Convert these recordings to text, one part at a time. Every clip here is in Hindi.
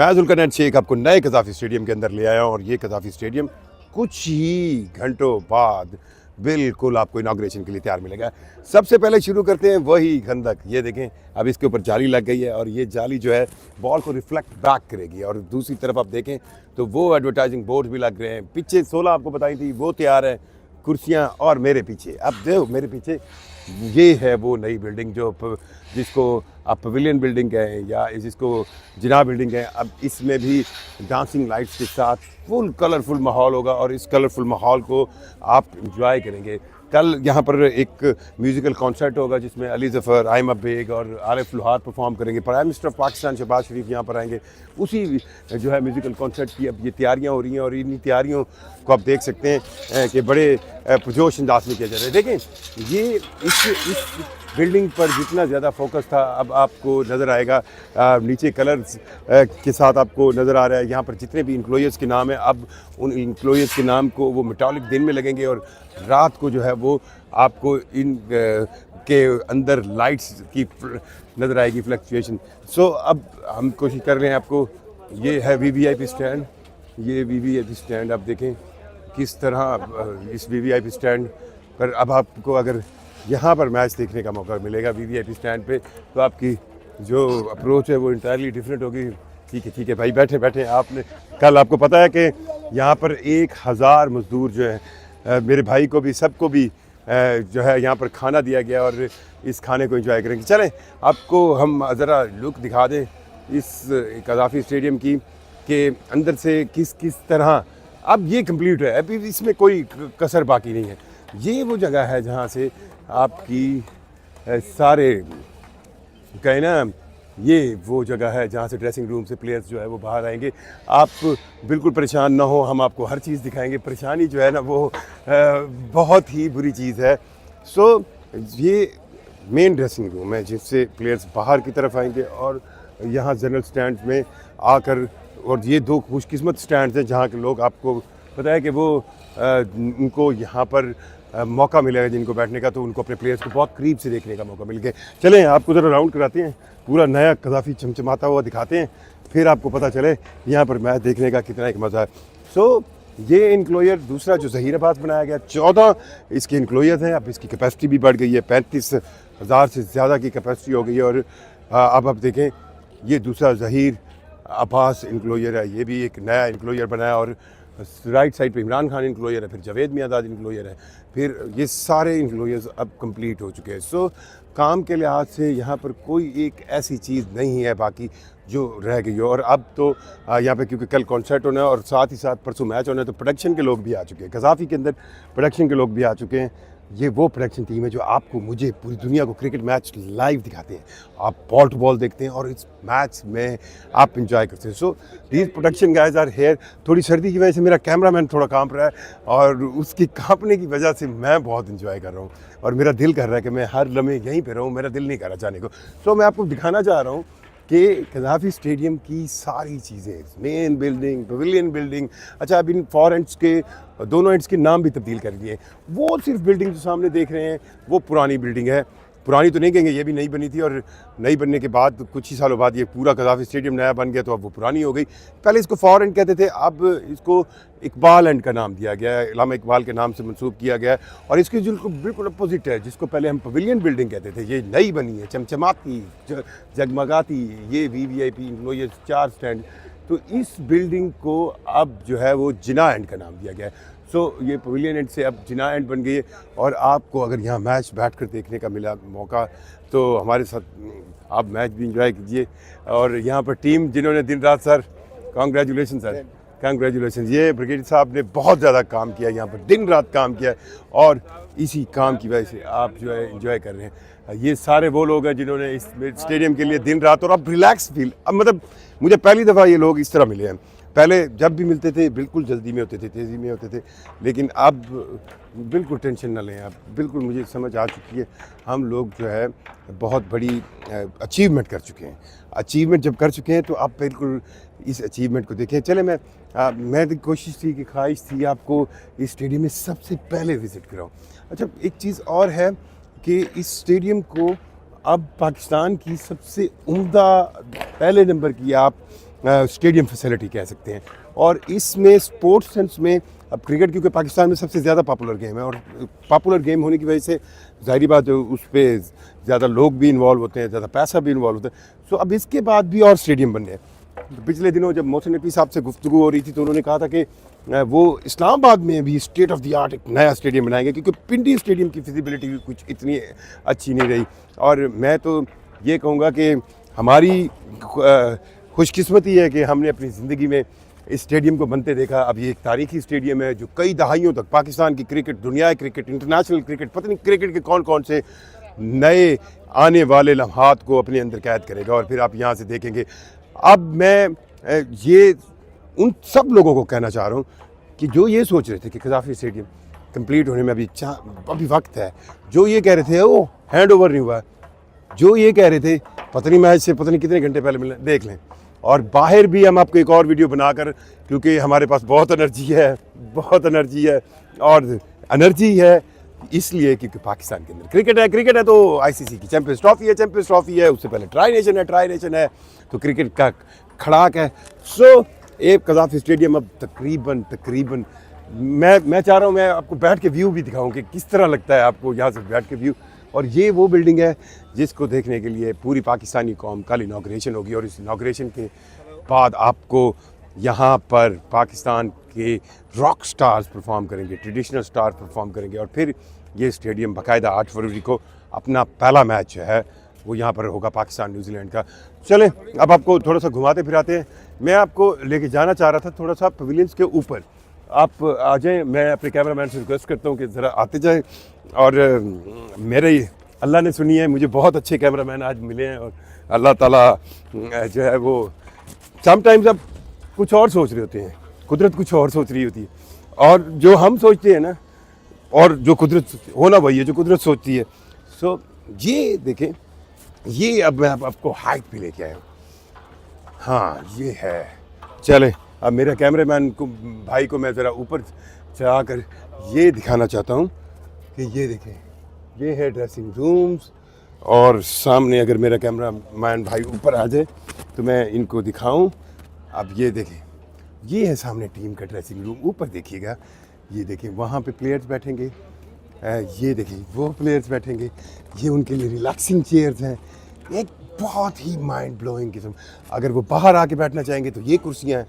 मैं जुल्करनैन शेख आपको नए कज़ाफ़ी स्टेडियम के अंदर ले आया हूँ और ये कज़ाफ़ी स्टेडियम कुछ ही घंटों बाद बिल्कुल आपको इनाग्रेशन के लिए तैयार मिलेगा। सबसे पहले शुरू करते हैं वही खंदक। ये देखें, अब इसके ऊपर जाली लग गई है और ये जाली जो है बॉल को रिफ्लेक्ट बैक करेगी। और दूसरी तरफ आप देखें तो वो एडवर्टाइजिंग बोर्ड भी लग रहे हैं। पीछे 16 आपको बताई थी वो तैयार है, कुर्सियाँ। और मेरे पीछे अब देखो, मेरे पीछे ये है वो नई बिल्डिंग जिसको आप पवेलियन बिल्डिंग कहें या जिसको जिना बिल्डिंग कहें। अब इसमें भी डांसिंग लाइट्स के साथ फुल कलरफुल माहौल होगा और इस कलरफुल माहौल को आप इंजॉय करेंगे। कल यहाँ पर एक म्यूज़िकल कॉन्सर्ट होगा जिसमें अली ज़फ़र, आयमा बेग और आरिफ लुहार परफॉर्म करेंगे। Prime minister of Pakistan Shehbaz Sharif यहाँ पर आएंगे। उसी जो है म्यूज़िकल कॉन्सर्ट की अब ये तैयारियाँ हो रही हैं और इन्हीं तैयारियों को आप देख सकते हैं कि बड़े पुरजोश अंदाज में किया जा रहा है। देखें, ये इस बिल्डिंग पर जितना ज़्यादा फोकस था अब आपको नज़र आएगा नीचे कलर्स के साथ आपको नज़र आ रहा है। यहाँ पर जितने भी एम्प्लॉयज़ के नाम हैं अब उन एम्प्लॉयज़ के नाम को वो मेटालिक दिन में लगेंगे और रात को जो है वो आपको इन के अंदर लाइट्स की नज़र आएगी फ्लक्चुएशन। सो अब हम कोशिश कर रहे हैं आपको, ये है वीवीआईपी स्टैंड। ये वीवीआईपी स्टैंड आप देखें किस तरह इस वीवीआईपी स्टैंड पर अब आपको अगर यहाँ पर मैच देखने का मौका मिलेगा वीवीआईपी स्टैंड पे तो आपकी जो अप्रोच है वो इंटायरली डिफरेंट होगी। ठीक है भाई, बैठे बैठे। आपने कल आपको पता है कि यहाँ पर 1000 मज़दूर जो हैं, मेरे भाई को भी सबको भी जो है यहाँ पर खाना दिया गया और इस खाने को एंजॉय करेंगे। चलें आपको हम ज़रा लुक दिखा दें इस कज़ाफ़ी स्टेडियम की कि अंदर से किस तरह अब ये कंप्लीट है। अभी इसमें कोई कसर बाकी नहीं है। ये वो जगह है जहाँ से आपकी सारे कहें ना, ये वो जगह है जहाँ से ड्रेसिंग रूम से प्लेयर्स जो है वो बाहर आएंगे। आप बिल्कुल परेशान ना हो, हम आपको हर चीज़ दिखाएंगे। परेशानी जो है ना वो बहुत ही बुरी चीज़ है। सो ये मेन ड्रेसिंग रूम है जिससे प्लेयर्स बाहर की तरफ आएंगे और यहाँ जनरल स्टैंड में आकर, और ये 2 खुशकिस्मत स्टैंड हैं जहाँ के लोग, आपको पता है कि वो उनको यहाँ पर मौका मिलेगा जिनको बैठने का, तो उनको अपने प्लेयर्स को बहुत करीब से देखने का मौका मिल गया। चलें आपको ज़रा राउंड कराते हैं, पूरा नया कज़ाफ़ी चमचमाता हुआ दिखाते हैं, फिर आपको पता चले यहाँ पर मैच देखने का कितना एक मज़ा है। सो ये इनक्लोजर दूसरा जो ज़हीराबाद बनाया गया, 14 इसके इनक्लोजर्स हैं। अब इसकी कैपेसिटी भी बढ़ गई है, 35,000 से ज़्यादा की कैपेसिटी हो गई है। और अब आप देखें, ये दूसरा ज़हीर अब्बास इनक्लोजर है, ये भी एक नया इनक्लोजर बनाया। और राइट साइड पे इमरान खान इनक्लोजर है, फिर जावेद मियांदाद इनक्लोजर है, फिर ये सारे इनक्लोजर्स अब कंप्लीट हो चुके हैं। सो काम के लिहाज से यहाँ पर कोई एक ऐसी चीज़ नहीं है बाकी जो रह गई हो। और अब तो यहाँ पे क्योंकि कल कॉन्सर्ट होना है और साथ ही साथ परसों मैच होना है, तो प्रोडक्शन के लोग भी आ चुके हैं। कज़ाफ़ी के अंदर प्रोडक्शन के लोग भी आ चुके हैं। ये वो प्रोडक्शन टीम है जो आपको, मुझे, पूरी दुनिया को क्रिकेट मैच लाइव दिखाते हैं। आप बॉल टू बॉल देखते हैं और इस मैच में आप इंजॉय करते हैं। So these production guys are here. थोड़ी सर्दी की वजह से मेरा कैमरामैन थोड़ा कांप रहा है और उसकी कांपने की वजह से मैं बहुत इंजॉय कर रहा हूँ और मेरा दिल कर रहा है कि मैं हर लम्हे यहीं पर रहूँ। मेरा दिल नहीं कर रहा जाने को। सो मैं आपको दिखाना चाह रहा हूँ कि कज़ाफ़ी स्टेडियम की सारी चीज़ें, मेन बिल्डिंग, पवेलियन बिल्डिंग। अच्छा, अब इन 4 एंड्स के दोनों एंड्स के नाम भी तब्दील कर दिए। वो सिर्फ बिल्डिंग जो सामने देख रहे हैं वो पुरानी बिल्डिंग है। पुरानी तो नहीं कहेंगे, ये भी नई बनी थी और नई बनने के बाद कुछ ही सालों बाद ये पूरा कज़ाफ़ी स्टेडियम नया बन गया, तो अब वो पुरानी हो गई। पहले इसको 4 एंड कहते थे, अब इसको इकबाल एंड का नाम दिया गया है, इलामा इकबाल के नाम से मंसूब किया गया है। और इसके जो बिल्कुल अपोजिट है, जिसको पहले हम पवेलियन बिल्डिंग कहते थे, ये नई बनी है, चमचमाती, जगमगाती। ये वीवीआईपी इनक्लोजर 4 स्टैंड, तो इस बिल्डिंग को अब जो है वो जिना एंड का नाम दिया गया है। सो ये पवेलियन एंड से अब जिना एंड बन गई है। और आपको अगर यहाँ मैच बैठकर देखने का मिला मौका तो हमारे साथ आप मैच भी इंजॉय कीजिए। और यहाँ पर टीम जिन्होंने दिन रात, सर कांग्रेचुलेशन सर, कांग्रेचुलेशन। ये ब्रिगेडियर साहब ने बहुत ज़्यादा काम किया, यहाँ पर दिन रात काम किया और इसी काम की वजह से आप जो है इंजॉय कर रहे हैं। ये सारे वो लोग हैं जिन्होंने इस स्टेडियम के लिए दिन रात, और अब रिलैक्स फील, अब मतलब मुझे पहली दफ़ा ये लोग इस तरह मिले हैं। पहले जब भी मिलते थे बिल्कुल जल्दी में होते थे, तेज़ी में होते थे, लेकिन अब बिल्कुल टेंशन ना लें। अब बिल्कुल मुझे समझ आ चुकी है, हम लोग जो है बहुत बड़ी अचीवमेंट कर चुके हैं। अचीवमेंट जब कर चुके हैं तो आप बिल्कुल इस अचीवमेंट को देखें। चले मैं कोशिश थी कि ख्वाहिश थी आपको इस स्टेडियम में सबसे पहले विज़िट कराऊँ। अच्छा, एक चीज़ और है कि इस स्टेडियम को अब पाकिस्तान की सबसे उम्दा पहले नंबर की आप स्टेडियम फैसिलिटी कह सकते हैं। और इसमें स्पोर्ट्स सेंस में अब क्रिकेट क्योंकि पाकिस्तान में सबसे ज़्यादा पॉपुलर गेम है और पॉपुलर गेम होने की वजह से ज़ाहिर बात है उस पर ज़्यादा लोग भी इन्वॉल्व होते हैं, ज़्यादा पैसा भी इन्वॉल्व होता है। सो अब इसके बाद भी और स्टेडियम बन रहे हैं। तो पिछले दिनों जब मोहसिन नकवी साहब से गुफ्तगू हो रही थी तो उन्होंने कहा था कि वो इस्लामाबाद में भी स्टेट ऑफ द आर्ट एक नया स्टेडियम बनाएंगे क्योंकि पिंडी स्टेडियम की फिजिबिलिटी कुछ इतनी अच्छी नहीं रही। और मैं तो ये कहूँगा कि हमारी खुशकिस्मती है कि हमने अपनी ज़िंदगी में इस स्टेडियम को बनते देखा। अब ये एक तारीखी स्टेडियम है जो कई दहाइयों तक पाकिस्तान की क्रिकेट, दुनिया क्रिकेट, इंटरनेशनल क्रिकेट, पता नहीं क्रिकेट के कौन कौन से नए आने वाले लम्हात को अपने अंदर कैद करेगा। और फिर आप यहाँ से देखेंगे। अब मैं ये उन सब लोगों को कहना चाह रहा हूँ कि जो ये सोच रहे थे कि कज़ाफ़ी स्टेडियम कंप्लीट होने में अभी वक्त है, जो ये कह रहे थे वो हैंड ओवर नहीं हुआ, जो ये कह रहे थे पता नहीं मैच से पता नहीं कितने घंटे पहले मिलने, देख लें। और बाहर भी हम आपको एक और वीडियो बनाकर, क्योंकि हमारे पास बहुत एनर्जी है और एनर्जी है इसलिए क्योंकि पाकिस्तान के अंदर क्रिकेट है तो आईसीसी की चैंपियंस ट्रॉफी है, उससे पहले ट्राई नेशन है तो क्रिकेट का खड़ाक है। सो एक कज़ाफ़ी स्टेडियम अब तकरीबन मैं चाह रहा हूँ मैं आपको बैठ के व्यू भी दिखाऊँ कि किस तरह लगता है आपको यहाँ से बैठ के व्यू। और ये वो बिल्डिंग है जिसको देखने के लिए पूरी पाकिस्तानी कौम कल इनाग्रेशन होगी और इस इनाग्रेशन के बाद आपको यहाँ पर पाकिस्तान के रॉक स्टार्स परफॉर्म करेंगे, ट्रेडिशनल स्टार परफॉर्म करेंगे। और फिर ये स्टेडियम बाकायदा 8 फरवरी को अपना पहला मैच है वो यहाँ पर होगा पाकिस्तान न्यूजीलैंड का। चलें अब आपको थोड़ा सा घुमाते फिराते हैं। मैं आपको लेके जाना चाह रहा था थोड़ा सा पवेलियंस के ऊपर, आप आ जाएं। मैं अपने कैमरामैन से रिक्वेस्ट करता हूँ कि ज़रा आते जाएं। और मेरे अल्लाह ने सुनी है, मुझे बहुत अच्छे कैमरामैन आज मिले हैं और अल्लाह ताला जो है वो समटाइम्स अब कुछ और सोच रहे होते हैं, कुदरत कुछ और सोच रही होती है और जो हम सोचते हैं ना और जो कुदरत होना वही है जो कुदरत सोचती है। सो ये देखें, ये अब मैं आपको हाइट पे लेके आया हूँ। हाँ ये है। चलें अब मेरे कैमरामैन को भाई को मैं ज़रा ऊपर चढ़ा कर ये दिखाना चाहता हूँ कि ये देखें, ये है ड्रेसिंग रूम्स। और सामने अगर मेरा कैमरामैन भाई ऊपर आ जाए तो मैं इनको दिखाऊं। अब ये देखें, ये है सामने टीम का ड्रेसिंग रूम। ऊपर देखिएगा, ये देखें वहाँ पे प्लेयर्स बैठेंगे, ये देखें वो प्लेयर्स बैठेंगे, ये उनके लिए रिलैक्सिंग चेयर्स हैं, एक बहुत ही माइंड ब्लोइंग किस्म। अगर वो बाहर आके बैठना चाहेंगे तो ये कुर्सियाँ हैं।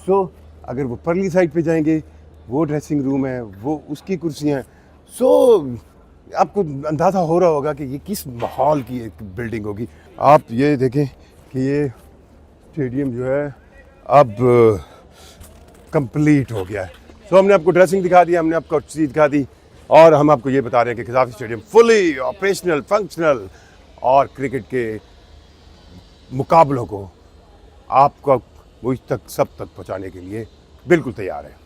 सो अगर वो परली साइड पे जाएंगे वो ड्रेसिंग रूम है, वो उसकी कुर्सियाँ हैं। सो आपको अंदाज़ा हो रहा होगा कि ये किस माहौल की एक बिल्डिंग होगी। आप ये देखें कि ये स्टेडियम जो है अब कंप्लीट हो गया है। सो हमने आपको ड्रेसिंग दिखा दिया, हमने आपको चीज़ दिखा दी और हम आपको ये बता रहे हैं कि कज़ाफ़ी स्टेडियम फुली ऑपरेशनल, फंक्शनल और क्रिकेट के मुकाबलों को आपको मुझ तक सब तक पहुँचाने के लिए बिल्कुल तैयार है।